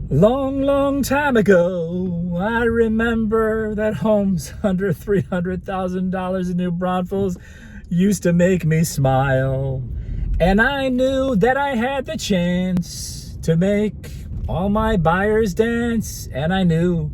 Long, long time ago, I remember that homes under $300,000 in New Braunfels used to make me smile. And I knew that I had the chance to make all my buyers dance. And I knew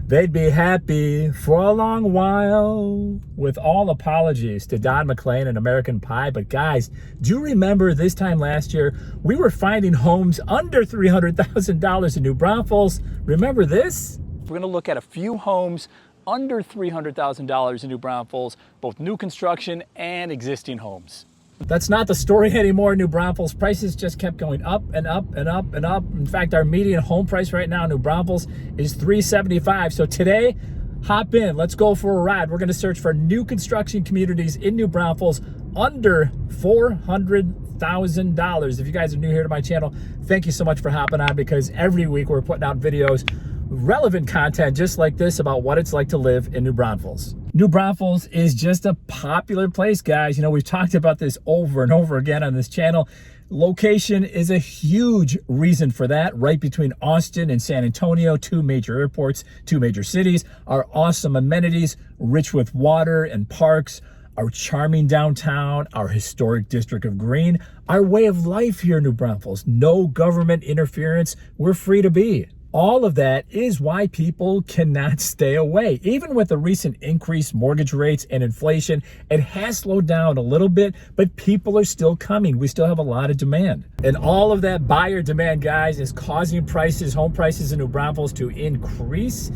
they'd be happy for a long while. With all apologies to Don McLean and American Pie, but guys, do you remember this time last year, we were finding homes under $300,000 in New Braunfels? Remember this? We're gonna look at a few homes under $300,000 in New Braunfels, both new construction and existing homes. That's not the story anymore in New Braunfels. Prices just kept going up and up and up and up. In fact, our median home price right now in New Braunfels is $375. So today, hop in, let's go for a ride. We're gonna search for new construction communities in New Braunfels under $400,000. If you guys are new here to my channel, thank you so much for hopping on, because every week we're putting out videos, relevant content just like this about what it's like to live in New Braunfels. New Braunfels is just a popular place, guys. You know, we've talked about this over and over again on this channel. Location is a huge reason for that. Right between Austin and San Antonio, two major airports, two major cities, our awesome amenities, rich with water and parks, our charming downtown, our historic district of green, our way of life here in New Braunfels. No government interference. We're free to be. All of that is why people cannot stay away. Even with the recent increased mortgage rates and inflation, it has slowed down a little bit, but people are still coming. We still have a lot of demand. And all of that buyer demand, guys, is causing prices, home prices in New Braunfels to increase.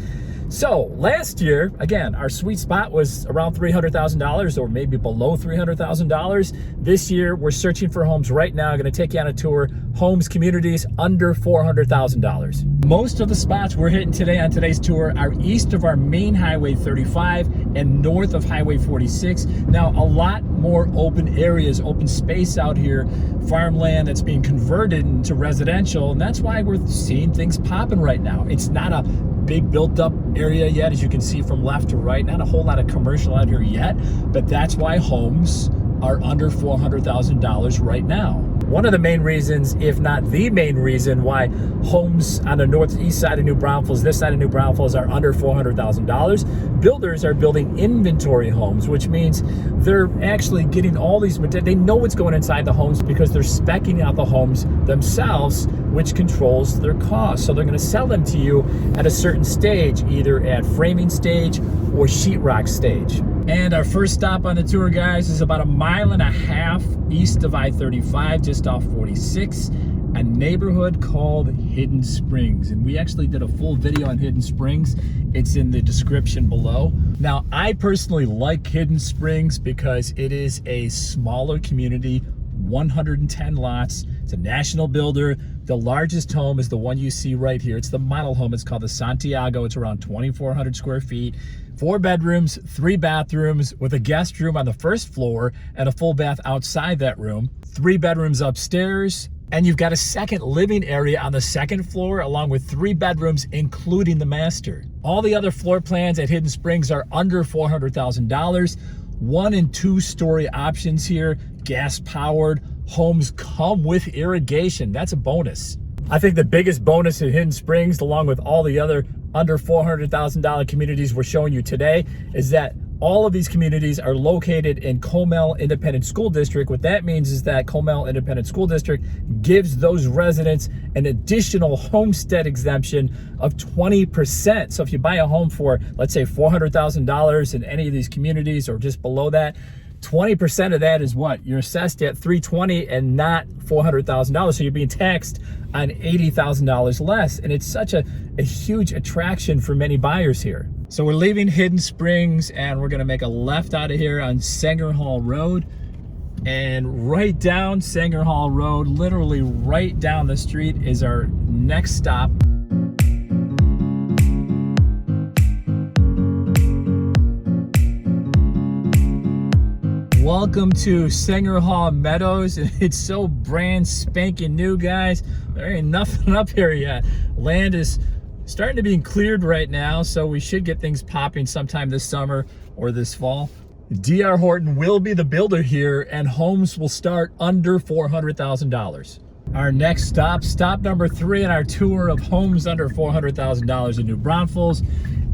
So last year, again, our sweet spot was around $300,000 or maybe below $300,000. This year, we're searching for homes right now. I'm gonna take you on a tour, homes, communities under $400,000. Most of the spots we're hitting today on today's tour are east of our main Highway 35 and north of Highway 46. Now, a lot more open areas, open space out here, farmland that's being converted into residential, and that's why we're seeing things popping right now. It's not a big built up area yet, as you can see from left to right. Not a whole lot of commercial out here yet, but that's why homes are under $400,000 right now. One of the main reasons, if not the main reason, why homes on the northeast side of New Braunfels, this side of New Braunfels, are under $400,000. Builders are building inventory homes, which means they're actually getting all these, they know what's going inside the homes because they're speccing out the homes themselves, which controls their cost. So they're gonna sell them to you at a certain stage, either at framing stage or sheetrock stage. And our first stop on the tour, guys, is about 1.5 miles east of I-35, just off 46, a neighborhood called Hidden Springs. And we actually did a full video on Hidden Springs. It's in the description below. Now, I personally like Hidden Springs because it is a smaller community, 110 lots. It's a national builder. The largest home is the one you see right here. It's the model home. It's called the Santiago. It's around 2,400 square feet, 4 bedrooms, 3 bathrooms, with a guest room on the first floor and a full bath outside that room, 3 bedrooms upstairs, and you've got a second living area on the second floor, along with 3 bedrooms, including the master. All the other floor plans at Hidden Springs are under $400,000. 1 and 2 story options here, gas powered. Homes come with irrigation. That's a bonus. I think the biggest bonus at Hidden Springs, along with all the other under $400,000 communities we're showing you today, is that all of these communities are located in Comell Independent School District. What that means is that Comell Independent School District gives those residents an additional homestead exemption of 20%. So if you buy a home for, let's say, $400,000 in any of these communities or just below that, 20% of that is what? You're assessed at $320,000 and not $400,000. So you're being taxed on $80,000 less. And it's such a huge attraction for many buyers here. So we're leaving Hidden Springs and we're gonna make a left out of here on Saengerhalle Road. And right down Saengerhalle Road, literally right down the street, is our next stop. Welcome to Saengerhalle Meadows. It's so brand spanking new, guys. There ain't nothing up here yet. Land is starting to be cleared right now, so we should get things popping sometime this summer or this fall. D.R. Horton will be the builder here, and homes will start under $400,000. Our next stop number 3 in our tour of homes under $400,000 in New Braunfels,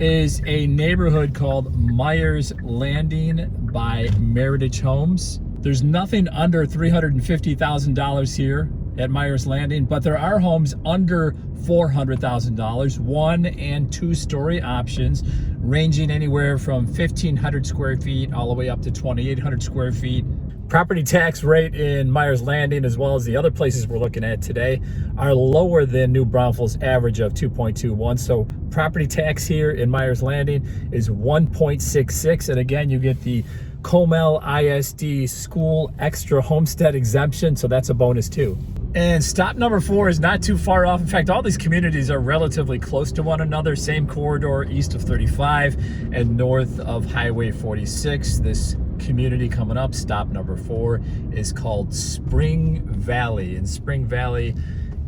is a neighborhood called Meyers Landing by Meritage Homes. There's nothing under $350,000 here at Meyers Landing, but there are homes under $400,000, 1 and 2 story options, ranging anywhere from 1,500 square feet all the way up to 2,800 square feet. Property tax rate in Meyers Landing, as well as the other places we're looking at today, are lower than New Braunfels' average of 2.21. So property tax here in Meyers Landing is 1.66. And again, you get the Comel ISD school extra homestead exemption. So that's a bonus too. And stop number 4 is not too far off. In fact, all these communities are relatively close to one another. Same corridor east of 35 and north of Highway 46. This community coming up, stop number 4, is called Spring Valley. And Spring Valley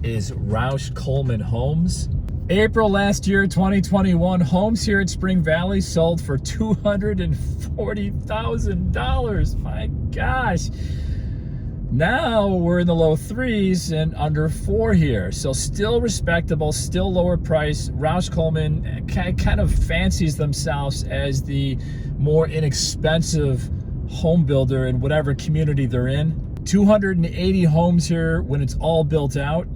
is Roush Coleman Homes. April last year, 2021, homes here at Spring Valley sold for $240,000. My gosh. Now we're in the low 3s and under 4 here. So still respectable, still lower price. Roush Coleman kind of fancies themselves as the more inexpensive home builder in whatever community they're in. 280 homes here when it's all built out.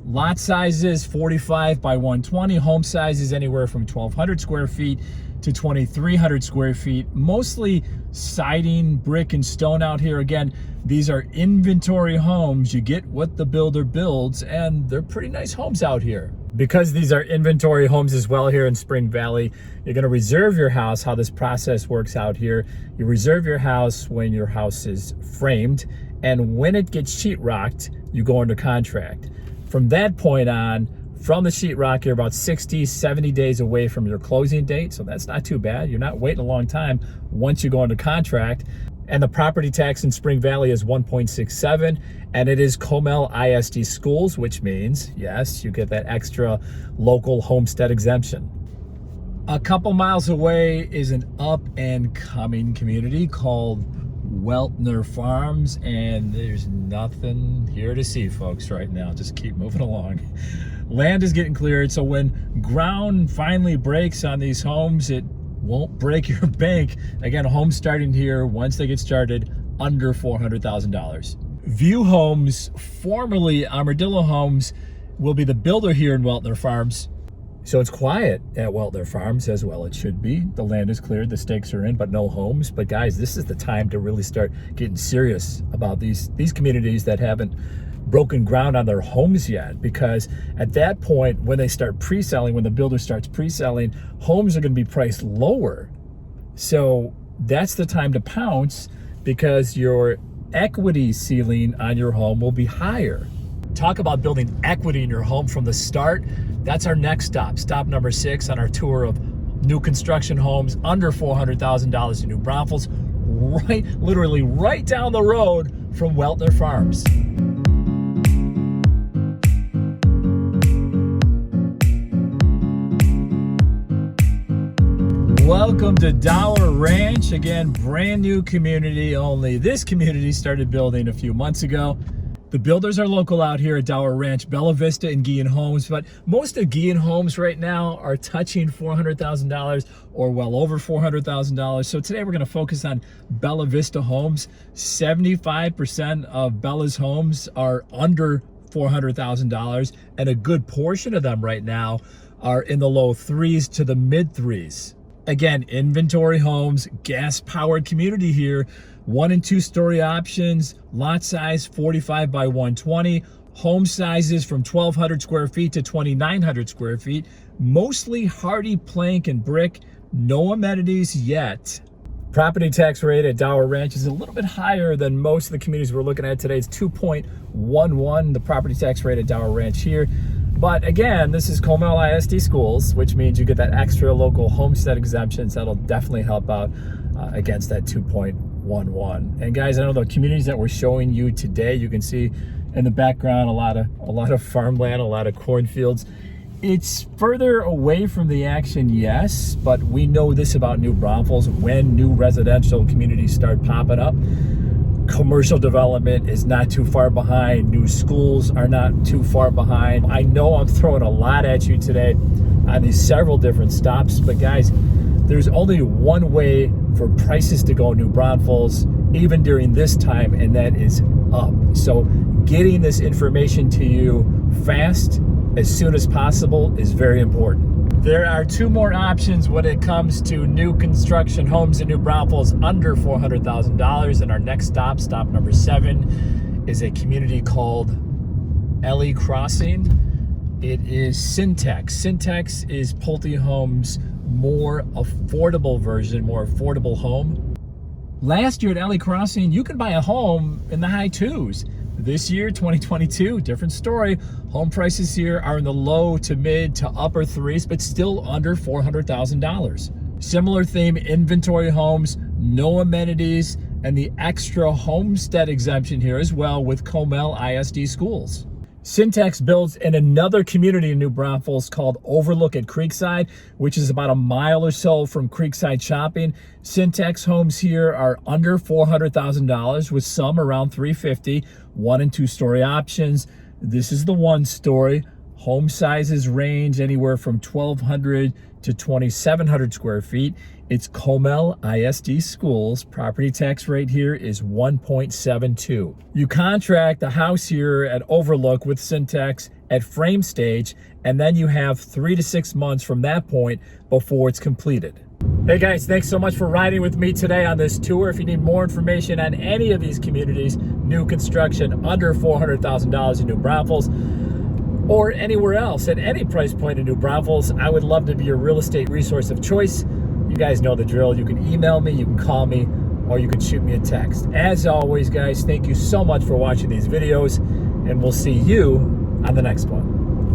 Lot sizes 45 by 120. Home sizes anywhere from 1,200 square feet to 2,300 square feet. Mostly siding, brick, and stone out here. Again, these are inventory homes. You get what the builder builds, and they're pretty nice homes out here. Because these are inventory homes as well here in Spring Valley, you're going to reserve your house. How this process works out here, you reserve your house when your house is framed, and when it gets sheetrocked, you go under contract. From that point on, from the sheetrock, you're about 60, 70 days away from your closing date, so that's not too bad. You're not waiting a long time once you go under contract. And the property tax in Spring Valley is 1.67, and it is Comel ISD schools, which means, yes, you get that extra local homestead exemption. A couple miles away is an up-and-coming community called Weltner Farms, and there's nothing here to see, folks, right now. Just keep moving along. Land is getting cleared, so when ground finally breaks on these homes, it won't break your bank. Again, homes starting here, once they get started, under $400,000. View Homes, formerly Armadillo Homes, will be the builder here in Weltner Farms. So it's quiet at Weltner Farms, as well it should be. The land is cleared, the stakes are in, but no homes. But guys, this is the time to really start getting serious about these communities that haven't broken ground on their homes yet, because at that point, when they start pre-selling, when the builder starts pre-selling, homes are going to be priced lower. So that's the time to pounce, because your equity ceiling on your home will be higher. Talk about building equity in your home from the start. That's our next stop number 6 on our tour of new construction homes under $400,000 in New Braunfels, literally right down the road from Weltner Farms. Welcome to Dauer Ranch. Again, brand new community only. This community started building a few months ago. The builders are local out here at Dauer Ranch, Bella Vista and Guillen Homes, but most of Guillen Homes right now are touching $400,000 or well over $400,000. So today we're going to focus on Bella Vista Homes. 75% of Bella's homes are under $400,000, and a good portion of them right now are in the low 3s to the mid 3s. Again, inventory homes, gas-powered community here, 1 and 2 story options, lot size 45 by 120, home sizes from 1,200 square feet to 2,900 square feet, mostly hardy plank and brick, no amenities yet. Property tax rate at Dauer Ranch is a little bit higher than most of the communities we're looking at today. It's 2.11, the property tax rate at Dauer Ranch here. But again, this is Comel ISD schools, which means you get that extra local homestead exemptions. That'll definitely help out against that 2.11. And guys, I know the communities that we're showing you today, you can see in the background a lot of farmland, a lot of cornfields. It's further away from the action, yes, but we know this about New Braunfels: when new residential communities start popping up, Commercial development is not too far behind. New schools are not too far behind. I know I'm throwing a lot at you today on these several different stops, but guys, there's only one way for prices to go in New Braunfels, even during this time, and that is up. So getting this information to you fast, as soon as possible, is very important. There are two more options when it comes to new construction homes in New Braunfels under $400,000. And our next stop, stop number 7, is a community called Elly Crossing. It is Syntex. Syntex is Pulte Homes' more affordable version, more affordable home. Last year at Elly Crossing, you could buy a home in the high 2s. This year, 2022, different story. Home prices here are in the low to mid to upper 3s, but still under $400,000. Similar theme, inventory homes, no amenities, and the extra homestead exemption here as well with Comel ISD schools. Syntex builds in another community in New Braunfels called Overlook at Creekside, which is about a mile or so from Creekside Shopping. Syntex homes here are under $400,000 with some around $350,000, 1- and 2-story options. This is the 1-story. Home sizes range anywhere from 1,200 to 2,700 square feet. It's Comel ISD schools. Property tax rate here is 1.72. You contract the house here at Overlook with Syntex at frame stage, and then you have 3 to 6 months from that point before it's completed. Hey guys, thanks so much for riding with me today on this tour. If you need more information on any of these communities, new construction under $400,000 in New Braunfels, or anywhere else at any price point in New Braunfels, I would love to be your real estate resource of choice. You guys know the drill. You can email me, you can call me, or you can shoot me a text. As always, guys, thank you so much for watching these videos, and we'll see you on the next one.